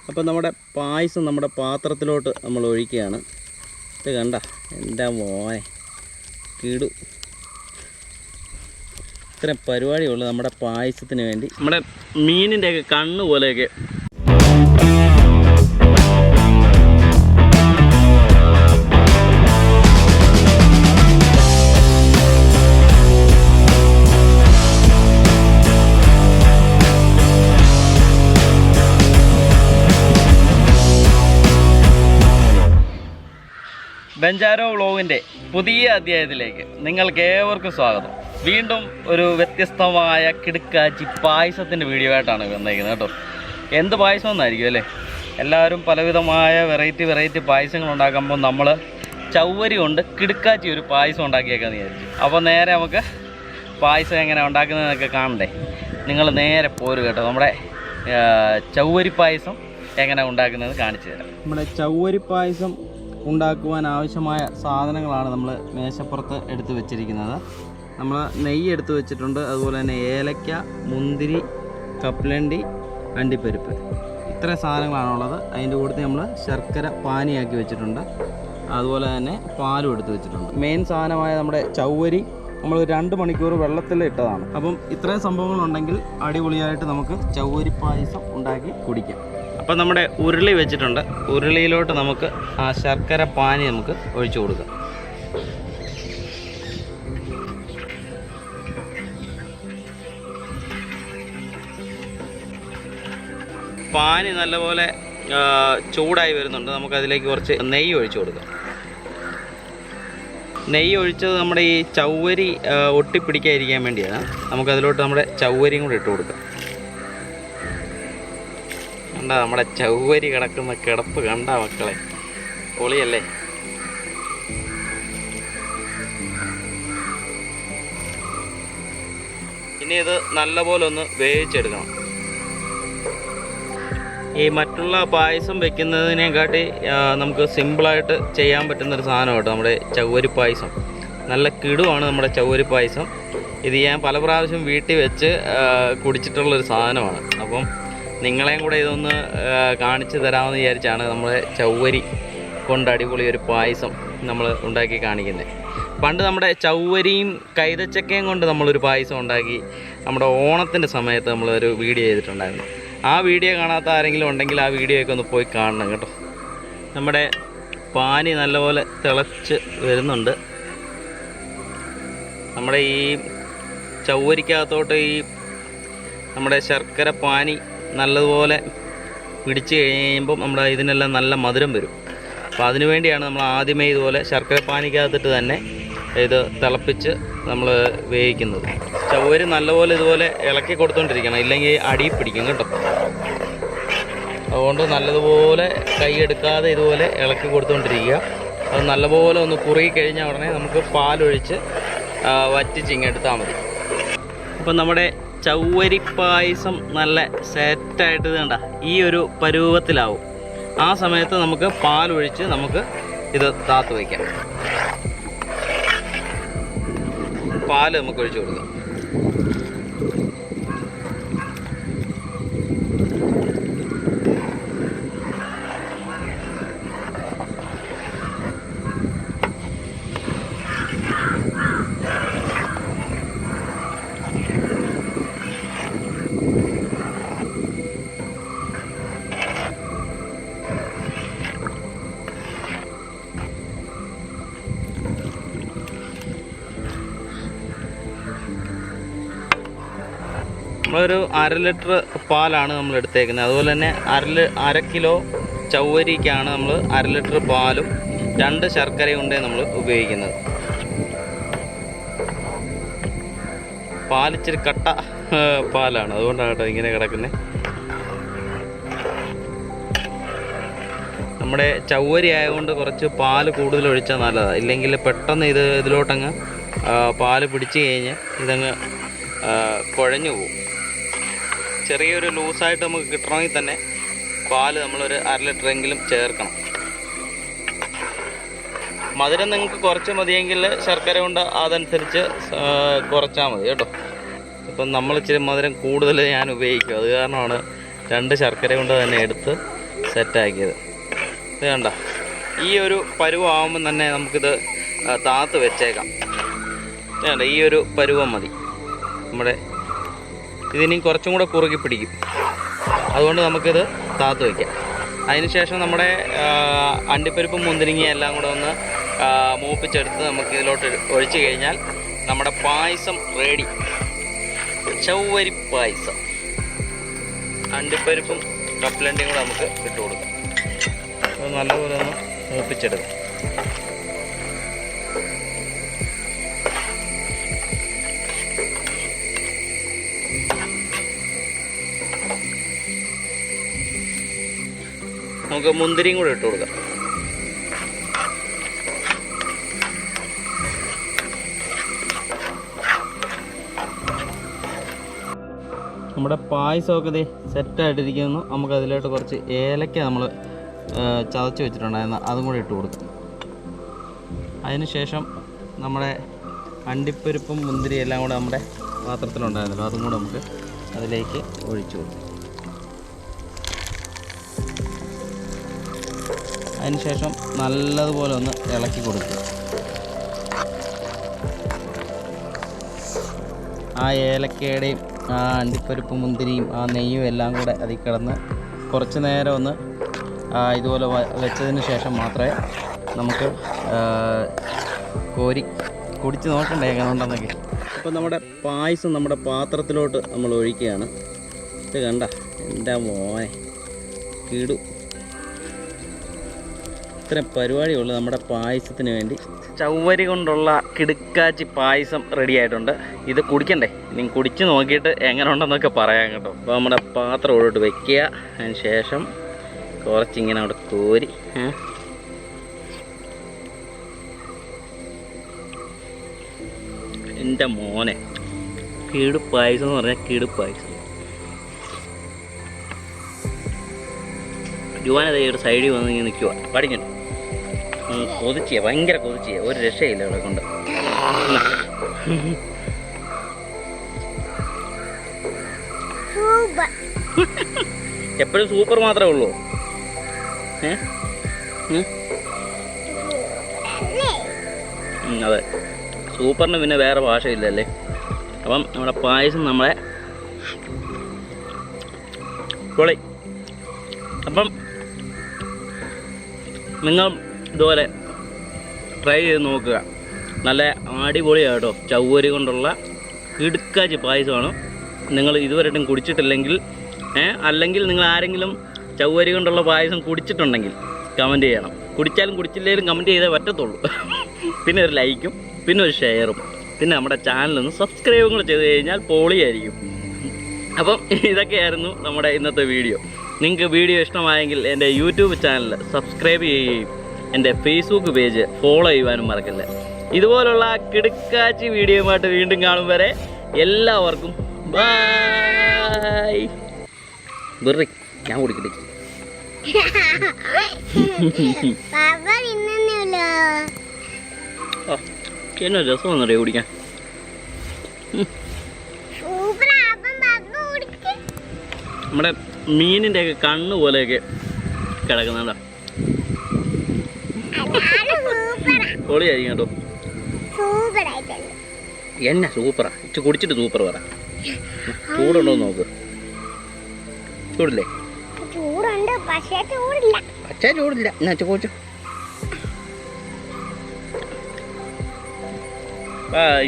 അപ്പോൾ നമ്മുടെ പായസം നമ്മുടെ പാത്രത്തിലോട്ട് നമ്മൾ ഒഴിക്കുകയാണ്. ഇത് കണ്ട എൻ്റെ മോനെ കിടു. ഇത്രയും പരിപാടിയുള്ളൂ നമ്മുടെ പായസത്തിന് വേണ്ടി. നമ്മുടെ മീനിൻ്റെയൊക്കെ കണ്ണ് പോലെയൊക്കെ ബഞ്ചാരോ വ്ളോഗിൻ്റെ പുതിയ അധ്യായത്തിലേക്ക് നിങ്ങൾക്ക് ഏവർക്കും സ്വാഗതം. വീണ്ടും ഒരു വ്യത്യസ്തമായ കിടുക്കാച്ചി പായസത്തിൻ്റെ വീഡിയോ ആയിട്ടാണ് വന്നിരിക്കുന്നത് കേട്ടോ. എന്ത് പായസം എന്നായിരിക്കും അല്ലേ? എല്ലാവരും പലവിധമായ വെറൈറ്റി പായസങ്ങൾ ഉണ്ടാക്കുമ്പോൾ നമ്മൾ ചവ്വരി കൊണ്ട് കിടുക്കാച്ചി ഒരു പായസം ഉണ്ടാക്കിയേക്കാന്ന് വിചാരിച്ചു. അപ്പോൾ നേരെ നമുക്ക് പായസം എങ്ങനെ ഉണ്ടാക്കുന്നതെന്നൊക്കെ കാണണ്ടേ? നിങ്ങൾ നേരെ പോരും കേട്ടോ. നമ്മുടെ ചവ്വരി പായസം എങ്ങനെ ഉണ്ടാക്കുന്നത് കാണിച്ചു തരാം. നമ്മുടെ ചവ്വരി പായസം ഉണ്ടാക്കുവാൻ ആവശ്യമായ സാധനങ്ങളാണ് നമ്മൾ മേശപ്പുറത്ത് എടുത്ത് വെച്ചിരിക്കുന്നത്. നമ്മൾ നെയ്യ് എടുത്ത് വെച്ചിട്ടുണ്ട്, അതുപോലെ തന്നെ ഏലക്ക, മുന്തിരി, കപ്പലണ്ടി, അണ്ടിപ്പരിപ്പ്, ഇത്രയും സാധനങ്ങളാണുള്ളത്. അതിൻ്റെ കൂട്ടത്തിൽ നമ്മൾ ശർക്കര പാനിയാക്കി വെച്ചിട്ടുണ്ട്, അതുപോലെ തന്നെ പാലും എടുത്ത് വെച്ചിട്ടുണ്ട്. മെയിൻ സാധനമായ നമ്മുടെ ചവ്വരി നമ്മൾ 2 മണിക്കൂർ വെള്ളത്തിൽ ഇട്ടതാണ്. അപ്പം ഇത്രയും സംഭവങ്ങളുണ്ടെങ്കിൽ അടിപൊളിയായിട്ട് നമുക്ക് ചവ്വരി പായസം ഉണ്ടാക്കി കുടിക്കാം. അപ്പം നമ്മുടെ ഉരുളി വെച്ചിട്ടുണ്ട്. ഉരുളിയിലോട്ട് നമുക്ക് ആ ശർക്കര പാനി നമുക്ക് ഒഴിച്ചു കൊടുക്കാം. പാനി നല്ലപോലെ ചൂടായി വരുന്നുണ്ട്. നമുക്കതിലേക്ക് കുറച്ച് നെയ്യ് ഒഴിച്ചു കൊടുക്കാം. നെയ്യ് ഒഴിച്ചത് നമ്മുടെ ഈ ചവ്വരി ഒട്ടിപ്പിടിക്കാതിരിക്കാൻ വേണ്ടിയാണ്. നമുക്കതിലോട്ട് നമ്മുടെ ചവ്വരിയും കൂടി ഇട്ട് കൊടുക്കാം. കണ്ട നമ്മുടെ ചവ്വരി കിടക്കുന്ന കിടപ്പ് കണ്ട മക്കളെ, പൊളിയല്ലേ? ഇനി ഇത് നല്ലപോലെ ഒന്ന് വേവിച്ചെടുക്കണം. ഈ മറ്റുള്ള പായസം വെക്കുന്നതിനെക്കാട്ടി നമുക്ക് സിമ്പിളായിട്ട് ചെയ്യാൻ പറ്റുന്നൊരു സാധനം കേട്ടോ നമ്മുടെ ചവ്വരി പായസം. നല്ല കിടുവാണ് നമ്മുടെ ചവ്വരി പായസം. ഇത് ഞാൻ പല പ്രാവശ്യം വീട്ടിൽ വെച്ച് കുടിച്ചിട്ടുള്ളൊരു സാധനമാണ്. അപ്പം നിങ്ങളെയും കൂടെ ഇതൊന്ന് കാണിച്ചു തരാമെന്ന് വിചാരിച്ചാണ് നമ്മുടെ ചവ്വരി കൊണ്ട് അടിപൊളി ഒരു പായസം നമ്മൾ ഉണ്ടാക്കി കാണിക്കുന്നത്. പണ്ട് നമ്മുടെ ചവ്വരിയും കൈതച്ചക്കയും കൊണ്ട് നമ്മളൊരു പായസം ഉണ്ടാക്കി നമ്മുടെ ഓണത്തിൻ്റെ സമയത്ത് നമ്മളൊരു വീഡിയോ ചെയ്തിട്ടുണ്ടായിരുന്നു. ആ വീഡിയോ കാണാത്ത ആരെങ്കിലും ഉണ്ടെങ്കിൽ ആ വീഡിയോ ഒക്കെ ഒന്ന് പോയി കാണണം കേട്ടോ. നമ്മുടെ പാനി നല്ലപോലെ തിളച്ച് വരുന്നുണ്ട്. നമ്മുടെ ഈ ചവ്വരിക്കകത്തോട്ട് ഈ നമ്മുടെ ശർക്കര പാനി നല്ലതുപോലെ പിടിച്ച് കഴിയുമ്പം നമ്മുടെ ഇതിനെല്ലാം നല്ല മധുരം വരും. അപ്പോൾ അതിനു വേണ്ടിയാണ് നമ്മൾ ആദ്യമേ ഇതുപോലെ ശർക്കര പാനിക്കകത്തിട്ട് തന്നെ ഇത് തിളപ്പിച്ച് നമ്മൾ വേവിക്കുന്നത്. ചവ്വരി നല്ലപോലെ ഇതുപോലെ ഇളക്കി കൊടുത്തുകൊണ്ടിരിക്കണം, ഇല്ലെങ്കിൽ അടിയിൽ പിടിക്കും കേട്ടോ. അതുകൊണ്ട് നല്ലതുപോലെ കൈയെടുക്കാതെ ഇതുപോലെ ഇളക്കി കൊടുത്തുകൊണ്ടിരിക്കുക. അത് നല്ലപോലെ ഒന്ന് കുറുകി കഴിഞ്ഞാൽ ഉടനെ നമുക്ക് പാലൊഴിച്ച് വറ്റിച്ചിങ്ങെടുത്താൽ മതി. അപ്പം നമ്മുടെ ചവ്വരി പായസം നല്ല സെറ്റായിട്ട് കണ്ട ഈ ഒരു പരുവത്തിലാവും. ആ സമയത്ത് നമുക്ക് പാലൊഴിച്ച് നമുക്ക് ഇത് താത്ത് വയ്ക്കാം. പാല് നമുക്ക് ഒഴിച്ചു കൊടുക്കാം. നമ്മളൊരു 1/2 ലിറ്റർ പാലാണ് നമ്മൾ എടുത്തേക്കുന്നത്. അതുപോലെ തന്നെ 1/2 കിലോ ചവ്വരിക്കാണ് നമ്മൾ 1/2 ലിറ്റർ പാലും 2 ശർക്കരയും കൊണ്ടേ നമ്മൾ ഉപയോഗിക്കുന്നത്. പാലിച്ചിരി കട്ട പാലാണ്, അതുകൊണ്ടാണ് കേട്ടോ ഇങ്ങനെ കിടക്കുന്നത്. നമ്മുടെ ചവ്വരി ആയതുകൊണ്ട് കുറച്ച് പാല് കൂടുതൽ ഒഴിച്ചാൽ നല്ലതാണ്. ഇല്ലെങ്കിൽ പെട്ടെന്ന് ഇതിലോട്ടങ്ങ് പാല് പിടിച്ച് കഴിഞ്ഞ് ഇതങ്ങ് കുഴഞ്ഞു പോകും. ചെറിയൊരു ലൂസായിട്ട് നമുക്ക് കിട്ടണമെങ്കിൽ തന്നെ പാല് നമ്മളൊരു 1/2 ലിറ്ററെങ്കിലും ചേർക്കണം. മധുരം നിങ്ങൾക്ക് കുറച്ച് മതിയെങ്കിൽ ശർക്കര കൊണ്ട് അതനുസരിച്ച് കുറച്ചാൽ മതി കേട്ടോ. ഇപ്പം നമ്മൾ ഇച്ചിരി മധുരം കൂടുതൽ ഞാൻ ഉപയോഗിക്കും, അത് കാരണമാണ് 2 ശർക്കര കൊണ്ട് തന്നെ എടുത്ത് സെറ്റാക്കിയത്. ഇത് കണ്ട, ഈ ഒരു പരുവമാകുമ്പം തന്നെ നമുക്കിത് താത്ത് വെച്ചേക്കാം. വേണ്ട, ഈ ഒരു പരുവം മതി. നമ്മുടെ ഇതിനി കുറച്ചും കൂടെ കുറുകി പിടിക്കും, അതുകൊണ്ട് നമുക്കിത് താത്ത് വയ്ക്കാം. അതിനുശേഷം നമ്മുടെ അണ്ടിപ്പരിപ്പും മുന്തിരിങ്ങയും എല്ലാം കൂടെ ഒന്ന് മൂപ്പിച്ചെടുത്ത് നമുക്ക് ഇതിലോട്ട് ഒഴിച്ച് കഴിഞ്ഞാൽ നമ്മുടെ പായസം റെഡി. ചവ്വരി പായസം. അണ്ടിപ്പരിപ്പും കപ്പലണ്ടിയും കൂടെ നമുക്ക് ഇട്ട് കൊടുക്കാം. അത് നല്ലപോലെ ഒന്ന് മൂപ്പിച്ചെടുക്കാം. നമുക്ക് മുന്തിരിയും കൂടെ ഇട്ട് കൊടുക്കാം. നമ്മുടെ പായസമൊക്കെ ഇത് സെറ്റായിട്ടിരിക്കുന്നു. നമുക്ക് അതിലോട്ട് കുറച്ച് ഏലക്ക നമ്മൾ ചതച്ച് വെച്ചിട്ടുണ്ടായിരുന്നു, അതും കൂടെ ഇട്ട് കൊടുക്കും. അതിനുശേഷം നമ്മുടെ അണ്ടിപ്പരിപ്പും മുന്തിരി എല്ലാം കൂടെ നമ്മുടെ പാത്രത്തിലുണ്ടായിരുന്നല്ലോ, അതും കൂടെ നമുക്ക് അതിലേക്ക് ഒഴിച്ചു കൊടുക്കും. അതിനുശേഷം നല്ലതുപോലെ ഒന്ന് ഇളക്കി കൊടുക്കുക. ആ ഏലക്കയുടെയും ആ അണ്ടിപ്പരിപ്പും മുന്തിരിയും ആ നെയ്യും എല്ലാം കൂടെ അതിൽ കിടന്ന് കുറച്ച് നേരം ഒന്ന് ഇതുപോലെ വെച്ചതിന് ശേഷം മാത്രമേ നമുക്ക് കോരി കുടിച്ച് നോക്കണ്ടേ എങ്ങനെ ഉണ്ടെന്നൊക്കെ. അപ്പോൾ നമ്മുടെ പായസം നമ്മുടെ പാത്രത്തിലോട്ട് നമ്മൾ ഒഴിക്കുകയാണ്. ഇത് കണ്ട എൻ്റെ മോനെ കിടു. ഇത്രയും പരിപാടിയുള്ളൂ നമ്മുടെ പായസത്തിന് വേണ്ടി. ചവ്വരി കൊണ്ടുള്ള കിടുക്കാച്ചി പായസം റെഡി ആയിട്ടുണ്ട്. ഇത് കുടിക്കണ്ടേ, ഇനി കുടിച്ച് നോക്കിയിട്ട് എങ്ങനെ ഉണ്ടെന്നൊക്കെ പറയാം കേട്ടോ. അപ്പോൾ നമ്മുടെ പാത്രം ഉള്ളോട്ട് വെക്കുക. അതിന് ശേഷം കുറച്ചിങ്ങനെ അവിടെ കോരി എൻ്റെ മോനെ കിടു പായസം എന്ന് പറഞ്ഞാൽ കിടു പായസം. ജുവാനത് ഒരു സൈഡിൽ വന്ന് ഇങ്ങനെ നിൽക്കുക, പഠിക്കണ്ട. കൊതിച്ചിയ, ഭയങ്കര കൊതിച്ചിയ, ഒരു രക്ഷയില്ല ഇവിടെ കൊണ്ട്. എപ്പോഴും സൂപ്പർ മാത്രമേ ഉള്ളൂ. അതെ, സൂപ്പറിന് പിന്നെ വേറെ ഭാഷയില്ലല്ലേ. അപ്പം നമ്മുടെ പായസം നമ്മളെ പൊളി. അപ്പം നിങ്ങൾ ഇതുപോലെ ട്രൈ ചെയ്ത് നോക്കുക. നല്ല അടിപൊളിയാണ് കേട്ടോ. ചവ്വരി കൊണ്ടുള്ള കിടുക്കാച്ചി പായസമാണ്. നിങ്ങൾ ഇതുവരെയായിട്ടും കുടിച്ചിട്ടില്ലെങ്കിൽ അല്ലെങ്കിൽ നിങ്ങൾ ആരെങ്കിലും ചവ്വരി കൊണ്ടുള്ള പായസം കുടിച്ചിട്ടുണ്ടെങ്കിൽ കമൻറ്റ് ചെയ്യണം. കുടിച്ചാലും കുടിച്ചില്ലെങ്കിലും കമൻറ്റ് ചെയ്തേ പറ്റത്തുള്ളൂ. പിന്നെ ഒരു ലൈക്കും പിന്നെ ഒരു ഷെയറും പിന്നെ നമ്മുടെ ചാനലൊന്ന് സബ്സ്ക്രൈബും കൂടെ ചെയ്ത് കഴിഞ്ഞാൽ പൊളിയായിരിക്കും. അപ്പം ഇതൊക്കെയായിരുന്നു നമ്മുടെ ഇന്നത്തെ വീഡിയോ. നിങ്ങൾക്ക് വീഡിയോ ഇഷ്ടമായെങ്കിൽ എൻ്റെ യൂട്യൂബ് ചാനൽ സബ്സ്ക്രൈബ് ചെയ്യുകയും എൻ്റെ ഫേസ്ബുക്ക് പേജ് ഫോളോ ചെയ്യുവാനും മറക്കല്ല. ഇതുപോലുള്ള കിടുക്കാച്ചി വീഡിയോയുമായിട്ട് വീണ്ടും കാണും വരെ എല്ലാവർക്കും ബൈ. വെറി ഞാൻ കുടിക്കട്ടെ. എന്നാ രസം വന്നറിയോ കുടിക്കാൻ. നമ്മുടെ മീനിൻ്റെ ഒക്കെ കണ്ണ് പോലെയൊക്കെ കിടക്കുന്നുണ്ടോ. പൊളിയായിരിക്കും കേട്ടോ. എന്നാ സൂപ്പറാ. ഇച്ച് കുടിച്ചിട്ട് സൂപ്പർ പറ. ചൂടുണ്ടോ നോക്ക്. ചൂടില്ലേ? പക്ഷേ ചൂടില്ല. എന്നാ ചോദിച്ചു. ബൈ.